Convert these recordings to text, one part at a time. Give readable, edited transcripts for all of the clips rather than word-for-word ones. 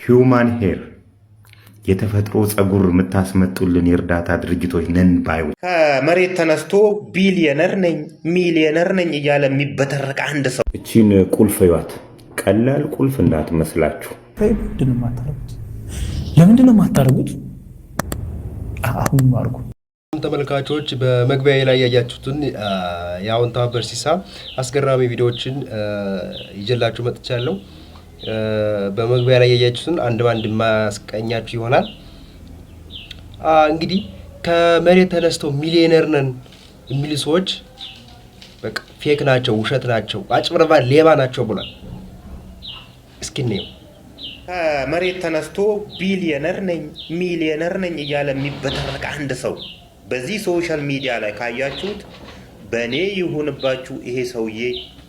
ሂውማን ሄር የተፈጥሮ ጸጉር የምታስመጡልን የእርዳታ ድርጅቶች ነን ባዮች። ከመሬት ተነስቶ ቢሊየነር ነኝ ሚሊየነር ነኝ እያለ የሚበተረቅ አንድ ሰው እቺን ቁልፍ ይዋት። ቀላል ቁልፍ እንዳትመስላችሁ። ለምንድን ነው የማታደርጉት? አሁን አድርጉ። ተመልካቾች በመግቢያ ላይ ያያችሁትን የአዎንታ በርሲሳ አስገራሚ ቪዲዮዎችን ይዤላችሁ መጥቻለሁ። በመግቢያ ላይ ያያችሁትን አንድ ባንድ ማስቀኛችሁ ይሆናል። እንግዲህ ከመሬት ተነስተው ሚሊዮነር ነን የሚሉ ሰዎች በቃ ፌክ ናቸው፣ ውሸት ናቸው፣ አጭበርባሪ ሌባ ናቸው ብሏል። እስኪ እንየው። ከመሬት ተነስቶ ቢሊየነር ነኝ ሚሊየነር ነኝ እያለ የሚበተረቅ አንድ ሰው በዚህ ሶሻል ሚዲያ ላይ ካያችሁት በእኔ ይሁንባችሁ፣ ይሄ ሰውዬ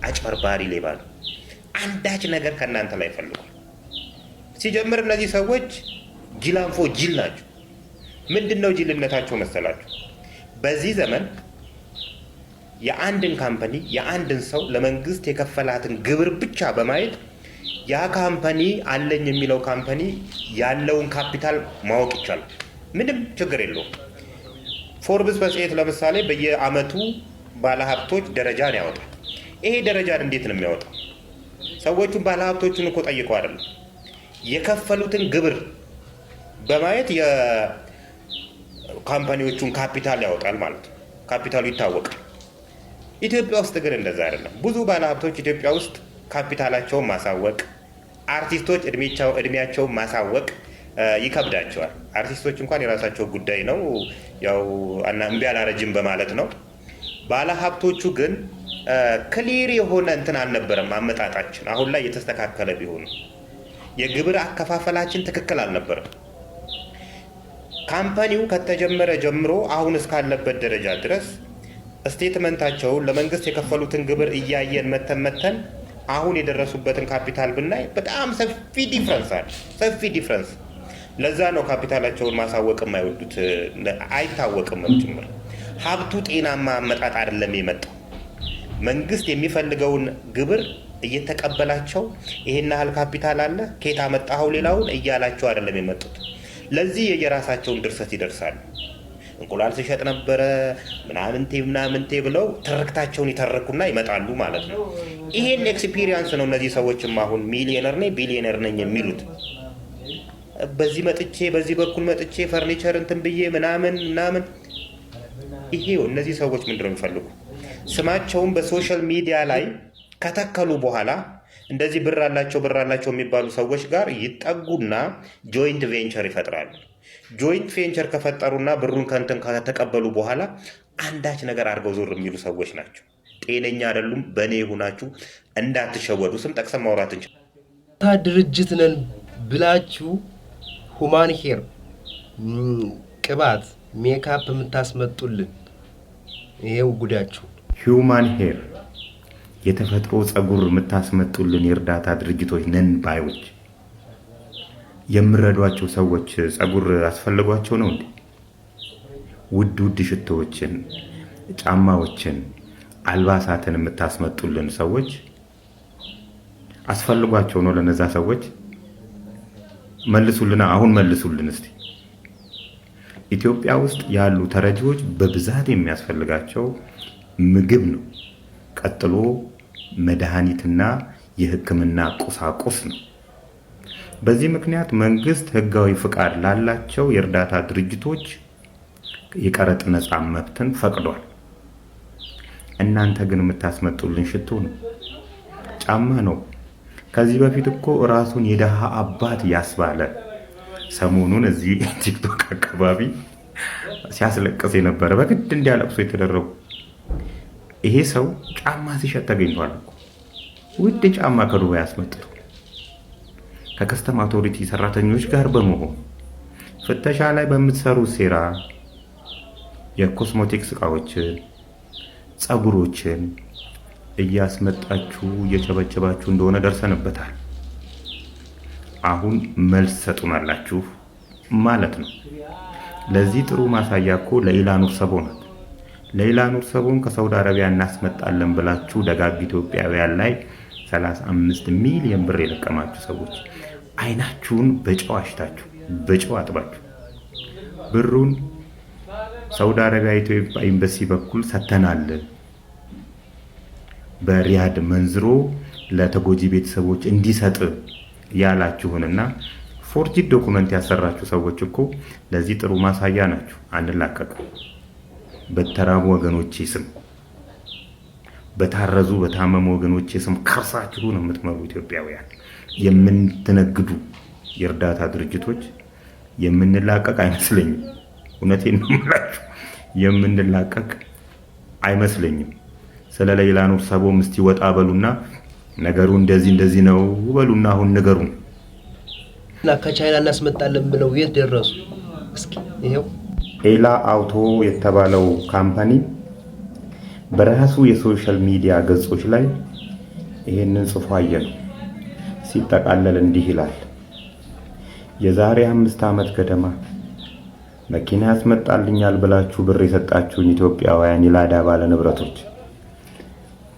አጭበርባሪ ሌባ ነው። አንዳች ነገር ከእናንተ ላይ ፈልጓል። ሲጀምር እነዚህ ሰዎች ጅላንፎ ጅል ናቸው። ምንድን ነው ጅልነታቸው መሰላችሁ? በዚህ ዘመን የአንድን ካምፓኒ የአንድን ሰው ለመንግስት የከፈላትን ግብር ብቻ በማየት ያ ካምፓኒ አለኝ የሚለው ካምፓኒ ያለውን ካፒታል ማወቅ ይቻላል። ምንም ችግር የለውም። ፎርብስ መጽሔት ለምሳሌ በየአመቱ ባለሀብቶች ደረጃን ያወጣል። ይሄ ደረጃን እንዴት ነው የሚያወጣው? ሰዎቹን ባለሀብቶቹን እኮ ጠይቀው አይደለም፣ የከፈሉትን ግብር በማየት የካምፓኒዎቹን ካፒታል ያወጣል ማለት ነው። ካፒታሉ ይታወቃል። ኢትዮጵያ ውስጥ ግን እንደዛ አይደለም። ብዙ ባለሀብቶች ኢትዮጵያ ውስጥ ካፒታላቸውን ማሳወቅ፣ አርቲስቶች እድሜያቸውን ማሳወቅ ይከብዳቸዋል። አርቲስቶች እንኳን የራሳቸው ጉዳይ ነው፣ ያው እምቢ አላረጅም በማለት ነው። ባለሀብቶቹ ግን ክሊር የሆነ እንትን አልነበረም አመጣጣችን። አሁን ላይ የተስተካከለ ቢሆኑ የግብር አከፋፈላችን ትክክል አልነበረም። ካምፓኒው ከተጀመረ ጀምሮ አሁን እስካለበት ደረጃ ድረስ ስቴትመንታቸውን ለመንግስት የከፈሉትን ግብር እያየን መተን አሁን የደረሱበትን ካፒታል ብናይ በጣም ሰፊ ዲፍረንስ አለ። ሰፊ ዲፍረንስ። ለዛ ነው ካፒታላቸውን ማሳወቅ የማይወዱት፣ አይታወቅም ጭምር። ሀብቱ ጤናማ አመጣጥ አይደለም የመጣው። መንግስት የሚፈልገውን ግብር እየተቀበላቸው ይሄን ያህል ካፒታል አለ ከየት አመጣኸው ሌላውን እያላቸው አይደለም የመጡት። ለዚህ የየራሳቸውን ድርሰት ይደርሳሉ። እንቁላል ሲሸጥ ነበረ ምናምንቴ ብለው ትርክታቸውን ይተርኩና ይመጣሉ ማለት ነው። ይሄን ኤክስፒሪየንስ ነው እነዚህ ሰዎችም አሁን ሚሊዮነር ነኝ ቢሊዮነር ነኝ የሚሉት። በዚህ መጥቼ በዚህ በኩል መጥቼ ፈርኒቸር እንትን ብዬ ምናምን ይሄው እነዚህ ሰዎች ምንድነው የሚፈልጉ? ስማቸውን በሶሻል ሚዲያ ላይ ከተከሉ በኋላ እንደዚህ ብር አላቸው የሚባሉ ሰዎች ጋር ይጠጉና ጆይንት ቬንቸር ይፈጥራሉ። ጆይንት ቬንቸር ከፈጠሩና ብሩን ከንትን ከተቀበሉ በኋላ አንዳች ነገር አድርገው ዞር የሚሉ ሰዎች ናቸው። ጤነኛ አይደሉም። በእኔ ይሁናችሁ እንዳትሸወዱ። ስም ጠቅሰን ማውራት እንችላለን። ድርጅት ነን ብላችሁ ሁማን ሄር ቅባት ሜካፕ የምታስመጡልን ይሄው ጉዳችሁ። ሂውማን ሄር የተፈጥሮ ጸጉር የምታስመጡልን የእርዳታ ድርጅቶች ነን ባዮች። የምረዷቸው ሰዎች ጸጉር አስፈልጓቸው ነው እንዴ? ውድ ሽቶዎችን፣ ጫማዎችን፣ አልባሳትን የምታስመጡልን ሰዎች አስፈልጓቸው ነው ለነዛ ሰዎች? መልሱልና፣ አሁን መልሱልን እስቲ። ኢትዮጵያ ውስጥ ያሉ ተረጂዎች በብዛት የሚያስፈልጋቸው ምግብ ነው። ቀጥሎ መድኃኒትና የሕክምና ቁሳቁስ ነው። በዚህ ምክንያት መንግስት ህጋዊ ፍቃድ ላላቸው የእርዳታ ድርጅቶች የቀረጥ ነፃ መብትን ፈቅዷል። እናንተ ግን የምታስመጡልን ሽቶ ነው፣ ጫማ ነው። ከዚህ በፊት እኮ ራሱን የደሃ አባት ያስባለ ሰሞኑን እዚህ ቲክቶክ አካባቢ ሲያስለቅስ የነበረ በግድ እንዲያለቅሱ የተደረጉ ይሄ ሰው ጫማ ሲሸጥ ተገኝቷል እኮ። ውድ ጫማ ከዱባይ አስመጥቶ ከከስተም አውቶሪቲ ሰራተኞች ጋር በመሆን ፍተሻ ላይ በምትሰሩ ሴራ የኮስሞቲክስ እቃዎችን፣ ጸጉሮችን እያስመጣችሁ እየቸበቸባችሁ እንደሆነ ደርሰንበታል። አሁን መልስ ሰጡናላችሁ ማለት ነው። ለዚህ ጥሩ ማሳያ እኮ ለይላ ኑር ሰቦ ናት። ለይላ ኑር ሰቦን ከሳውዲ አረቢያ እናስመጣለን ብላችሁ ደጋግ ኢትዮጵያውያን ላይ 35 ሚሊዮን ብር የለቀማችሁ ሰዎች አይናችሁን በጨው አሽታችሁ በጨው አጥባችሁ ብሩን ሳውዲ አረቢያ ኢትዮጵያ ኤምባሲ በኩል ሰተናል በሪያድ መንዝሮ ለተጎጂ ቤተሰቦች እንዲሰጥ ያላችሁንና ፎርጂድ ዶክመንት ያሰራችሁ ሰዎች እኮ ለዚህ ጥሩ ማሳያ ናችሁ። አንላቀቅ። በተራቡ ወገኖቼ ስም በታረዙ በታመሙ ወገኖቼ ስም ከርሳችሁ ነው የምትመሩ ኢትዮጵያውያን። የምትነግዱ የእርዳታ ድርጅቶች የምንላቀቅ አይመስለኝም። እውነቴን ነው የምላችሁ፣ የምንላቀቅ አይመስለኝም። ስለ ሌላ ኑር ሰቦም እስቲ ወጣ በሉና ነገሩ እንደዚህ ነው በሉና አሁን ንገሩን። እና ከቻይና እናስመጣለን ብለው የት ደረሱ? እስኪ ይሄው ኤላ አውቶ የተባለው ካምፓኒ በራሱ የሶሻል ሚዲያ ገጾች ላይ ይሄንን ጽፎ አየነው። ሲጠቃለል እንዲህ ይላል። የዛሬ 5 ዓመት ገደማ መኪና ያስመጣልኛል ብላችሁ ብር የሰጣችሁኝ ኢትዮጵያውያን የላዳ ባለ ንብረቶች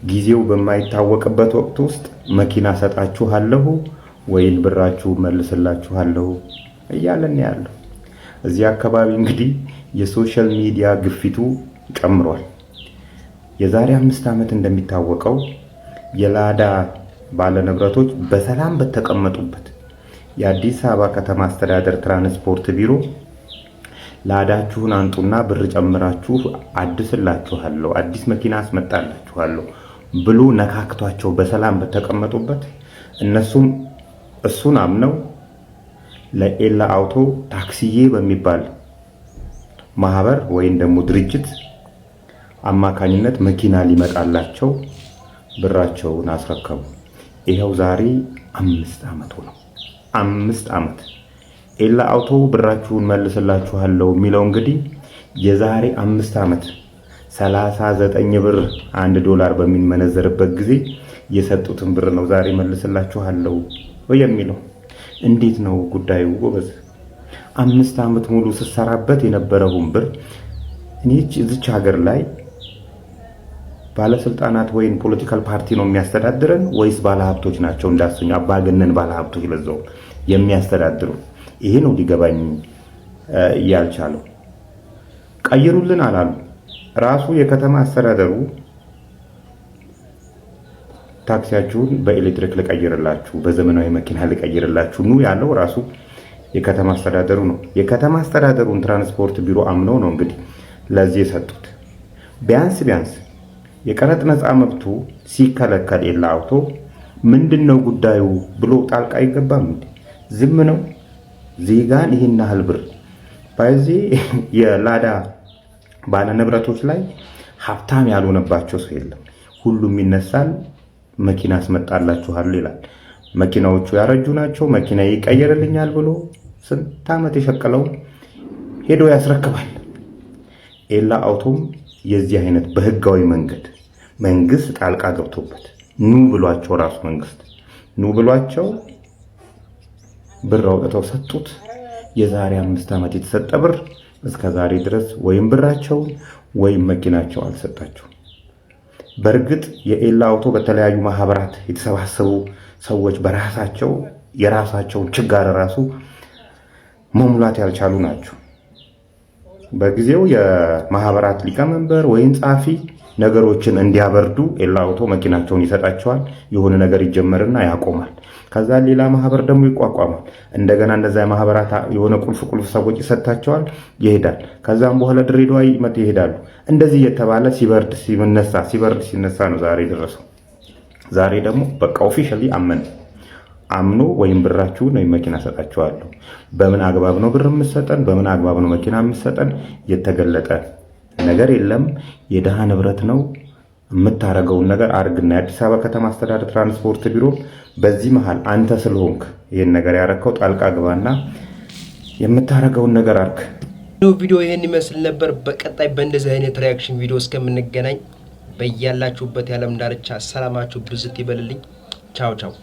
ጊዜው በማይታወቅበት ወቅት ውስጥ መኪና ሰጣችኋለሁ ወይን ብራችሁ መልስላችኋለሁ እያለን ያለው። እዚህ አካባቢ እንግዲህ የሶሻል ሚዲያ ግፊቱ ጨምሯል። የዛሬ 5 ዓመት እንደሚታወቀው የላዳ ባለ ንብረቶች በሰላም በተቀመጡበት የአዲስ አበባ ከተማ አስተዳደር ትራንስፖርት ቢሮ ላዳችሁን አንጡና ብር ጨምራችሁ አድስላችኋለሁ፣ አዲስ መኪና አስመጣላችኋለሁ ብሎ ነካክቷቸው በሰላም በተቀመጡበት እነሱም እሱን አምነው ለኤላ አውቶ ታክሲዬ በሚባል ማህበር ወይም ደግሞ ድርጅት አማካኝነት መኪና ሊመጣላቸው ብራቸውን አስረከቡ። ይሄው ዛሬ 5 ዓመት ነው። 5 ዓመት ኤላ አውቶ ብራችሁን መልስላችኋለሁ የሚለው እንግዲህ የዛሬ 5 ዓመት 39 ብር $1 በሚመነዘርበት ጊዜ የሰጡትን ብር ነው ዛሬ መልስላችኋለሁ የሚለው። እንዴት ነው ጉዳዩ ጎበዝ? 5 ዓመት ሙሉ ስሰራበት የነበረውን ብር እዚች ሀገር ላይ ባለስልጣናት ወይም ፖለቲካል ፓርቲ ነው የሚያስተዳድረን ወይስ ባለሀብቶች ናቸው? እንዳሰኙ አባገነን ባለሀብቶች ለዛው የሚያስተዳድሩ? ይሄ ነው ሊገባኝ ያልቻለው። ቀይሩልን አላሉ። ራሱ የከተማ አስተዳደሩ ታክሲያችሁን በኤሌክትሪክ ልቀይርላችሁ፣ በዘመናዊ መኪና ልቀይርላችሁ ነው ያለው ራሱ የከተማ አስተዳደሩ ነው። የከተማ አስተዳደሩን ትራንስፖርት ቢሮ አምነው ነው እንግዲህ ለዚህ የሰጡት። ቢያንስ የቀረጥ ነፃ መብቱ ሲከለከል ኤላ አውቶ ምንድነው ጉዳዩ ብሎ ጣልቃ አይገባም እንዴ? ዝም ነው። ዜጋን ይሄን ያህል ብር በዚህ የላዳ ባለ ንብረቶች ላይ ሀብታም ያልሆነባቸው ሰው የለም። ሁሉም ይነሳል፣ መኪና አስመጣላችኋል ይላል። መኪናዎቹ ያረጁ ናቸው፣ መኪና ይቀየርልኛል ብሎ ስንት ዓመት የሸቀለው ሄዶ ያስረክባል። ኤላ አውቶም የዚህ አይነት በህጋዊ መንግስት ጣልቃ ገብቶበት ኑ ብሏቸው ራሱ መንግስት ኑ ብሏቸው ብር አውጥተው ሰጡት። የዛሬ 5 ዓመት የተሰጠ ብር እስከ ዛሬ ድረስ ወይም ብራቸውን ወይም መኪናቸው አልሰጣቸው። በእርግጥ የኤላ አውቶ በተለያዩ ማህበራት የተሰባሰቡ ሰዎች በራሳቸው የራሳቸውን ችጋር ራሱ መሙላት ያልቻሉ ናቸው። በጊዜው የማህበራት ሊቀመንበር ወይም ጻፊ ነገሮችን እንዲያበርዱ ኤላ አውቶ መኪናቸውን ይሰጣቸዋል። የሆነ ነገር ይጀመርና ያቆማል። ከዛ ሌላ ማህበር ደግሞ ይቋቋማል። እንደገና እንደዛ ማህበራት የሆነ ቁልፍ ሰዎች ይሰጣቸዋል፣ ይሄዳል። ከዛም በኋላ ድሬዳዋ ይሄዳሉ። እንደዚህ እየተባለ ሲበርድ ሲነሳ ነው ዛሬ ደረሰው። ዛሬ ደግሞ በቃ ኦፊሻሊ አምኖ ወይም ብራችሁን ወይም መኪና ሰጣችኋለሁ። በምን አግባብ ነው ብር የምትሰጠን? በምን አግባብ ነው መኪና የምትሰጠን? የተገለጠ ነገር የለም። የደሃ ንብረት ነው። የምታረገውን ነገር አርግና የአዲስ አበባ ከተማ አስተዳደር ትራንስፖርት ቢሮ በዚህ መሃል አንተ ስለሆንክ ይሄን ነገር ያረከው ጣልቃ ግባና የምታረገውን ነገር አርግ። ቪዲዮ ይሄን ይመስል ነበር። በቀጣይ በእንደዚህ አይነት ሪአክሽን ቪዲዮ እስከምንገናኝ በያላችሁበት የዓለም ዳርቻ ሰላማችሁ ብዝት ይበልልኝ። ቻው ቻው።